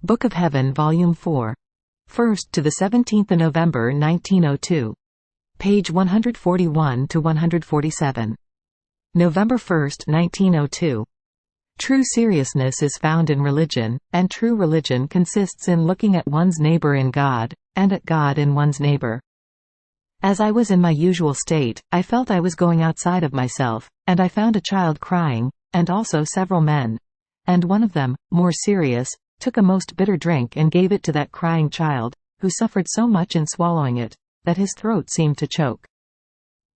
Book of Heaven, Volume 4. 1st to the 17th of November 1902. Page 141 to 147. November 1, 1902. True seriousness is found in religion, and true religion consists in looking at one's neighbor in God, and at God in one's neighbor. As I was in my usual state, I felt I was going outside of myself, and I found a child crying, and also several men. And one of them, more serious, took a most bitter drink and gave it to that crying child, who suffered so much in swallowing it, that his throat seemed to choke.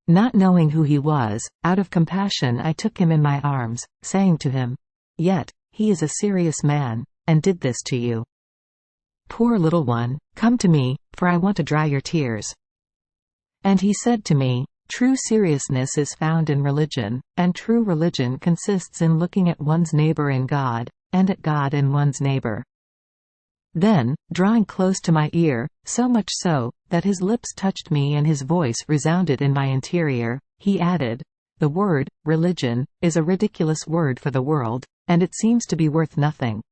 Not knowing who he was, out of compassion I took him in my arms, saying to him, "Yet, he is a serious man, and did this to you. Poor little one, come to me, for I want to dry your tears." And he said to me, "True seriousness is found in religion, and true religion consists in looking at one's neighbor in God, and at God in one's neighbor." Then, drawing close to my ear, so much so, that his lips touched me and his voice resounded in my interior, he added, "The word, religion, is a ridiculous word for the world, and it seems to be worth nothing.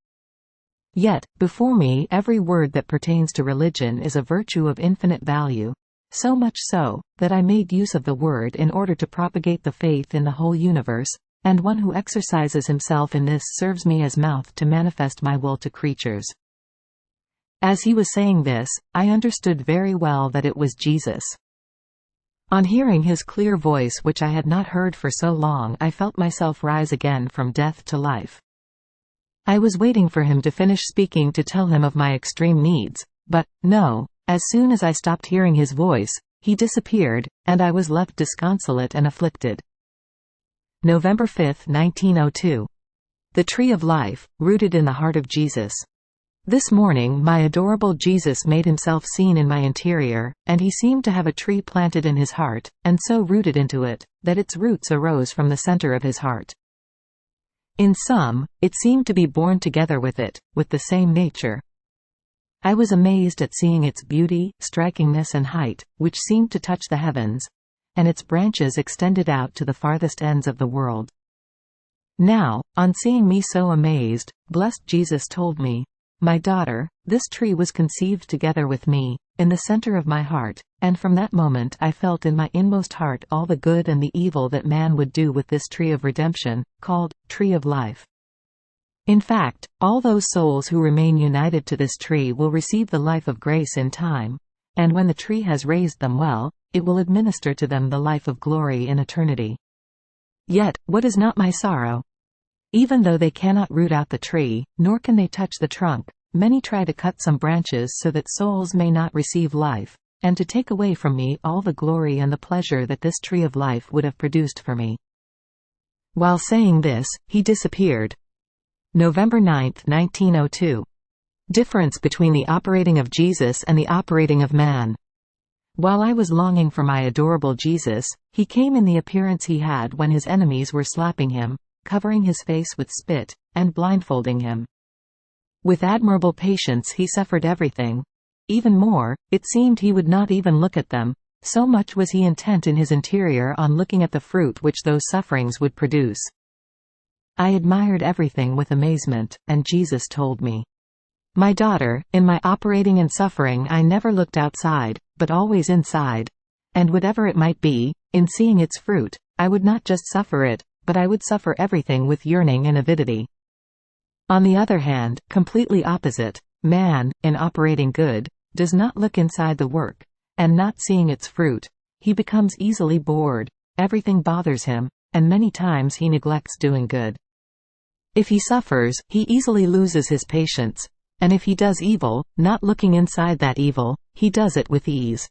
Yet, before me every word that pertains to religion is a virtue of infinite value, so much so, that I made use of the word in order to propagate the faith in the whole universe, and one who exercises himself in this serves me as mouth to manifest my will to creatures." As he was saying this, I understood very well that it was Jesus. On hearing his clear voice, which I had not heard for so long, I felt myself rise again from death to life. I was waiting for him to finish speaking to tell him of my extreme needs, but, no, as soon as I stopped hearing his voice, he disappeared, and I was left disconsolate and afflicted. November 5, 1902. The Tree of Life, rooted in the heart of Jesus. This morning my adorable Jesus made himself seen in my interior, and he seemed to have a tree planted in his heart, and so rooted into it, that its roots arose from the center of his heart. In sum, it seemed to be born together with it, with the same nature. I was amazed at seeing its beauty, strikingness and height, which seemed to touch the heavens, and its branches extended out to the farthest ends of the world. Now, on seeing me so amazed, blessed Jesus told me, "My daughter, this tree was conceived together with me, in the center of my heart, and from that moment I felt in my inmost heart all the good and the evil that man would do with this tree of redemption, called, Tree of Life. In fact, all those souls who remain united to this tree will receive the life of grace in time, and when the tree has raised them well, it will administer to them the life of glory in eternity. Yet, what is not my sorrow? Even though they cannot root out the tree, nor can they touch the trunk, many try to cut some branches so that souls may not receive life, and to take away from me all the glory and the pleasure that this tree of life would have produced for me." While saying this, he disappeared. November 9, 1902. Difference between the operating of Jesus and the operating of man. While I was longing for my adorable Jesus, he came in the appearance he had when his enemies were slapping him, covering his face with spit, and blindfolding him. With admirable patience he suffered everything. Even more, it seemed he would not even look at them, so much was he intent in his interior on looking at the fruit which those sufferings would produce. I admired everything with amazement, and Jesus told me, "My daughter, in my operating and suffering I never looked outside, but always inside. And whatever it might be, in seeing its fruit, I would not just suffer it, but I would suffer everything with yearning and avidity." On the other hand, completely opposite, man, in operating good, does not look inside the work, and not seeing its fruit, he becomes easily bored, everything bothers him, and many times he neglects doing good. If he suffers, he easily loses his patience, and if he does evil, not looking inside that evil, he does it with ease.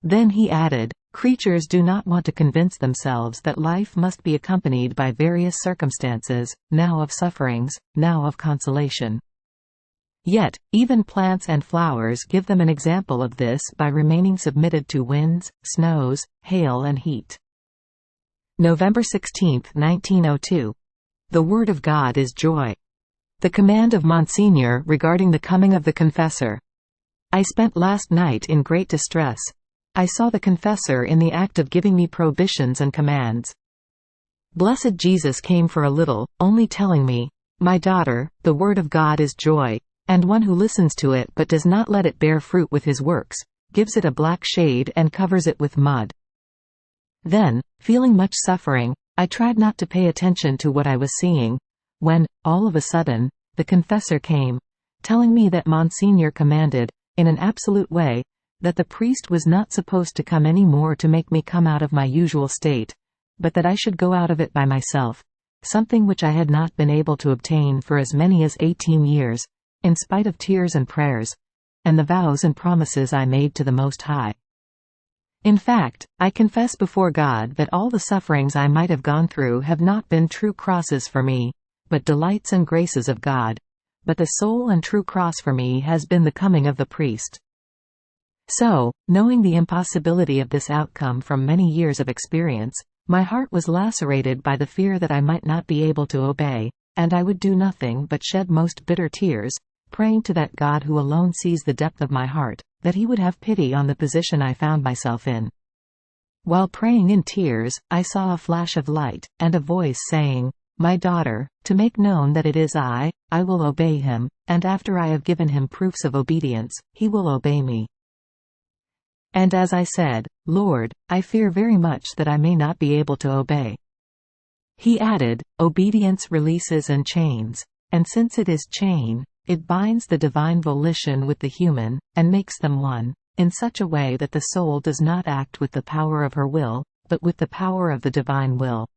Then he added, "Creatures do not want to convince themselves that life must be accompanied by various circumstances, now of sufferings, now of consolation. Yet, even plants and flowers give them an example of this by remaining submitted to winds, snows, hail and heat." November 16, 1902. The Word of God is joy. The command of Monsignor regarding the coming of the confessor. I spent last night in great distress. I saw the confessor in the act of giving me prohibitions and commands. Blessed Jesus came for a little, only telling me, "My daughter, the Word of God is joy. and one who listens to it but does not let it bear fruit with his works, gives it a black shade and covers it with mud." Then, feeling much suffering, I tried not to pay attention to what I was seeing, when, all of a sudden, the confessor came, telling me that Monsignor commanded, in an absolute way, that the priest was not supposed to come any more to make me come out of my usual state, but that I should go out of it by myself, something which I had not been able to obtain for as many as 18 years, in spite of tears and prayers, and the vows and promises I made to the Most High. In fact, I confess before God that all the sufferings I might have gone through have not been true crosses for me, but delights and graces of God, but the sole and true cross for me has been the coming of the priest. So, knowing the impossibility of this outcome from many years of experience, my heart was lacerated by the fear that I might not be able to obey, and I would do nothing but shed most bitter tears, praying to that God who alone sees the depth of my heart, that he would have pity on the position I found myself in. While praying in tears, I saw a flash of light, and a voice saying, "My daughter, to make known that it is I will obey him, and after I have given him proofs of obedience, he will obey me." And as I said, "Lord, I fear very much that I may not be able to obey." He added, "Obedience releases and chains, and since it is chain, it binds the divine volition with the human, and makes them one, in such a way that the soul does not act with the power of her will, but with the power of the divine will.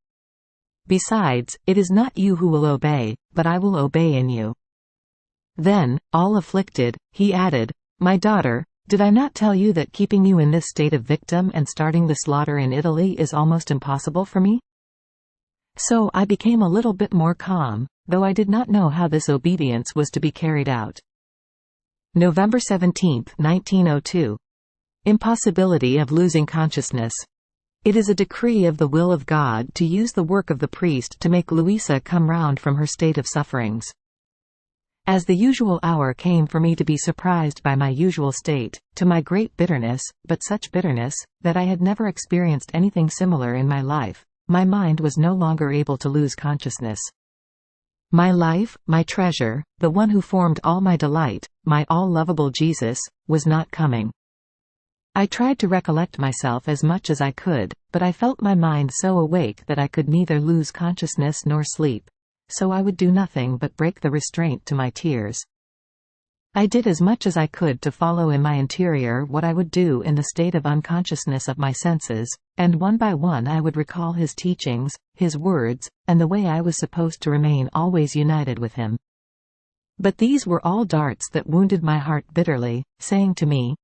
Besides, it is not you who will obey, but I will obey in you." Then, all afflicted, he added, "My daughter, did I not tell you that keeping you in this state of victim and starting the slaughter in Italy is almost impossible for me?" So I became a little bit more calm, though I did not know how this obedience was to be carried out. November 17, 1902. Impossibility of losing consciousness. It is a decree of the will of God to use the work of the priest to make Luisa come round from her state of sufferings. As the usual hour came for me to be surprised by my usual state, to my great bitterness, but such bitterness, that I had never experienced anything similar in my life, my mind was no longer able to lose consciousness. My life, my treasure, the one who formed all my delight, my all-lovable Jesus, was not coming. I tried to recollect myself as much as I could, but I felt my mind so awake that I could neither lose consciousness nor sleep. So I would do nothing but break the restraint to my tears. I did as much as I could to follow in my interior what I would do in the state of unconsciousness of my senses, and one by one I would recall his teachings, his words, and the way I was supposed to remain always united with him. But these were all darts that wounded my heart bitterly, saying to me,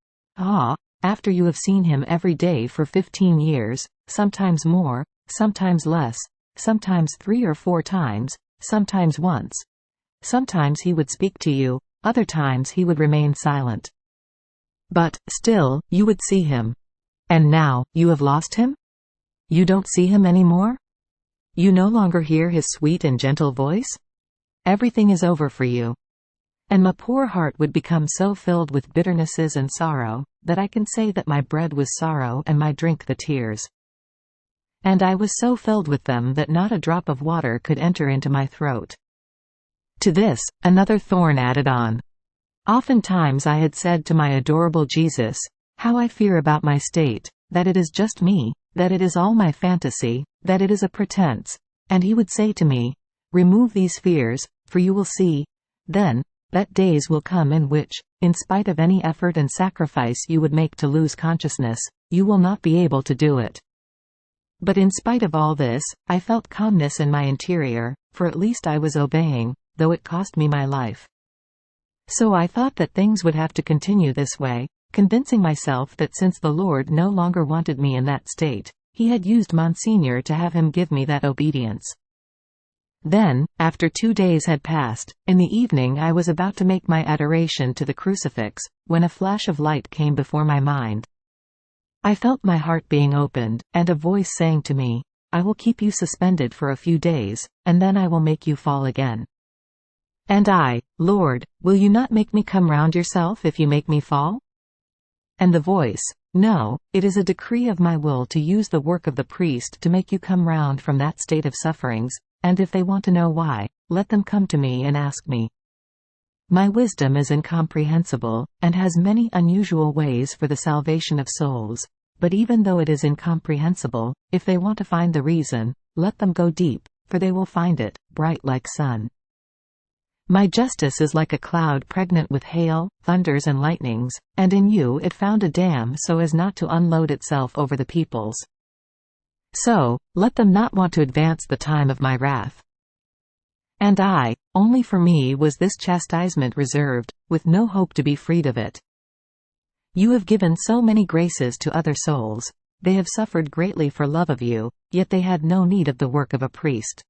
after you have seen him every day for 15 years, sometimes more, sometimes less, sometimes 3 or 4 times, sometimes once. Sometimes he would speak to you, other times he would remain silent. But, still, you would see him. And now, you have lost him? You don't see him anymore? You no longer hear his sweet and gentle voice? Everything is over for you. And my poor heart would become so filled with bitternesses and sorrow, that I can say that my bread was sorrow and my drink the tears. And I was so filled with them that not a drop of water could enter into my throat. To this, another thorn added on. Oftentimes I had said to my adorable Jesus, "How I fear about my state, that it is just me, that it is all my fantasy, that it is a pretense," and he would say to me, "Remove these fears, for you will see, then, that days will come in which, in spite of any effort and sacrifice you would make to lose consciousness, you will not be able to do it." But in spite of all this, I felt calmness in my interior, for at least I was obeying, though it cost me my life. So I thought that things would have to continue this way, convincing myself that since the Lord no longer wanted me in that state, he had used Monsignor to have him give me that obedience. Then, after 2 days had passed, in the evening I was about to make my adoration to the crucifix, when a flash of light came before my mind. I felt my heart being opened, and a voice saying to me, "I will keep you suspended for a few days, and then I will make you fall again." And I, "Lord, will you not make me come round yourself if you make me fall?" And the voice, "No, it is a decree of my will to use the work of the priest to make you come round from that state of sufferings, and if they want to know why, let them come to me and ask me." My wisdom is incomprehensible, and has many unusual ways for the salvation of souls. But even though it is incomprehensible, if they want to find the reason, let them go deep, for they will find it, bright like sun. My justice is like a cloud pregnant with hail, thunders and lightnings, and in you it found a dam so as not to unload itself over the peoples. So, let them not want to advance the time of my wrath. And only for me was this chastisement reserved, with no hope to be freed of it. You have given so many graces to other souls, they have suffered greatly for love of you, yet they had no need of the work of a priest.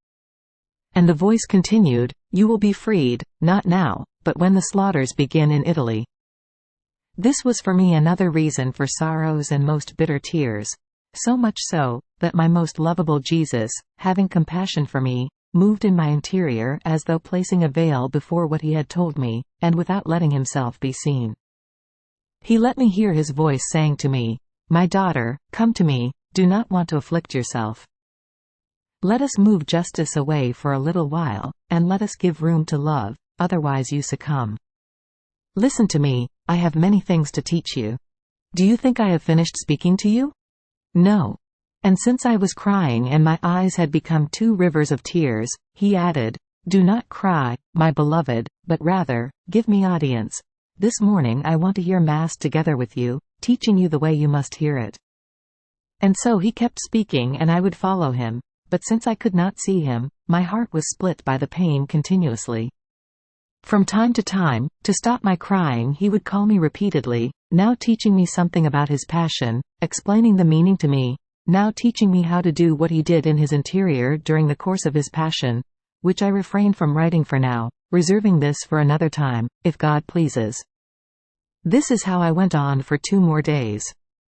And the voice continued, you will be freed, not now, but when the slaughters begin in Italy. This was for me another reason for sorrows and most bitter tears, so much so, that my most lovable Jesus, having compassion for me, moved in my interior as though placing a veil before what he had told me, and without letting himself be seen. He let me hear his voice saying to me, my daughter, come to me, do not want to afflict yourself. Let us move justice away for a little while, and let us give room to love, otherwise you succumb. Listen to me, I have many things to teach you. Do you think I have finished speaking to you? No. And since I was crying and my eyes had become 2 rivers of tears, he added, do not cry, my beloved, but rather, give me audience. This morning I want to hear Mass together with you, teaching you the way you must hear it. And so he kept speaking and I would follow him, but since I could not see him, my heart was split by the pain continuously. From time to time, to stop my crying he would call me repeatedly, now teaching me something about his passion, explaining the meaning to me, now teaching me how to do what he did in his interior during the course of his passion, which I refrain from writing for now, reserving this for another time, if God pleases. This is how I went on for 2 more days.